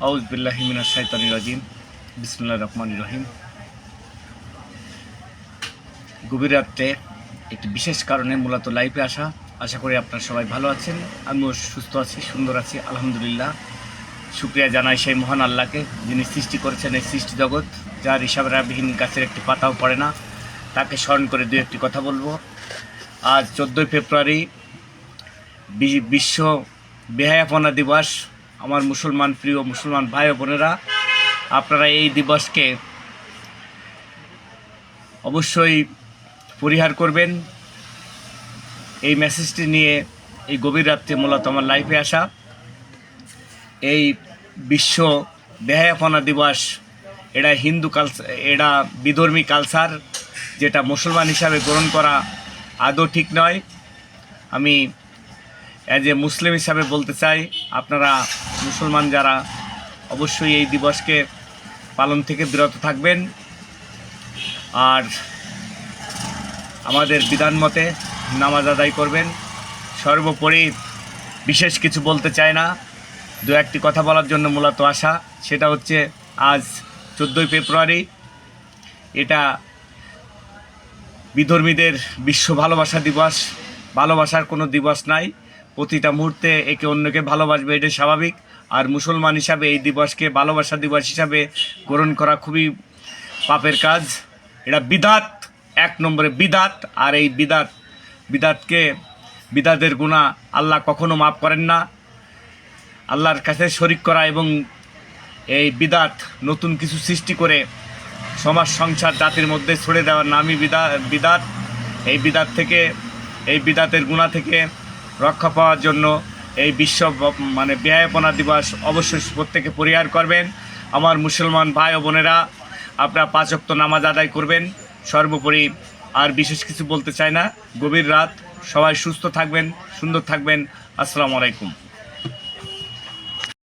আউযু বিল্লাহি মিনাশ শাইতানির রাজিম। বিসমিল্লাহির রহমানির রহিম। গভীর রাত্রে একটি বিশেষ কারণে মূলত লাইভে আসা। আশা করি আপনারা সবাই ভালো আছেন, আমিও সুস্থ আছি, সুন্দর আছি, আলহামদুলিল্লাহ। শুকরিয়া জানাই সেই মহান আল্লাহকে, যিনি সৃষ্টি করেছেন এই সৃষ্টি জগৎ, যার হিসাববিহীন গাছের একটি পাতাও পড়ে না। তাকে স্মরণ করে দু একটি কথা বলবো। আজ 14 ফেব্রুয়ারি বিশ্ব বেহায়াপনা দিবস। আমার মুসলমান প্রিয় মুসলমান ভাই ও বোনেরা, আপনারা এই দিবসকে অবশ্যই পরিহার করবেন। এই মেসেজটি নিয়ে এই গভীর রাত্রে মূলত আমার লাইফে আসা। এই বিশ্ব বেহায়াপনা দিবস এটা হিন্দু কালচার, এটা বিধর্মী কালচার, যেটা মুসলমান হিসাবে গ্রহণ করা আদৌ ঠিক নয়। আমি অ্যাজ এ মুসলিম হিসাবে বলতে চাই, আপনারা মুসলমান যারা অবশ্যই এই দিবসকে পালন থেকে বিরত থাকবেন। আর আমাদের বিধান মতে নামাজ আদায় করবেন। সর্বোপরি বিশেষ কিছু বলতে চাই না, দু একটি কথা বলার জন্য মূলত আসা। সেটা হচ্ছে আজ 14 ফেব্রুয়ারি, এটা বিধর্মীদের বিশ্ব ভালোবাসা দিবস। ভালোবাসার কোনো দিবস নাই, প্রতিটা মুহূর্তে একে অন্যকে ভালোবাসবে, এটা স্বাভাবিক। আর মুসলমান হিসাবে এই দিবসকে ভালোবাসা দিবস হিসাবে গ্রহণ করা খুবই পাপের কাজ। এটা বিদাত, 1 নম্বরে বিদাত। আর এই বিদাতের গুনাহ আল্লাহ কখনো মাফ করেন না। আল্লাহর কাছে শরিক করা এবং এই বিদাত, নতুন কিছু সৃষ্টি করে সমাজ সংসার জাতির মধ্যে ছড়ে দেওয়ার নামই বিদাত। এই বিদাতের গুনাহ থেকে রক্ষা পাওয়ার জন্য এই বিশ্ব বেহায়াপনা দিবস অবশ্যই প্রত্যেকে পরিহার করবেন। আমার মুসলমান ভাই ও বোনেরা, আপনারা 5 ওয়াক্ত নামাজ আদায় করবেন। সর্বোপরি আর বিশেষ কিছু বলতে চাই না। গভীর রাত, সবাই সুস্থ থাকবেন, সুন্দর থাকবেন। আসসালামু আলাইকুম।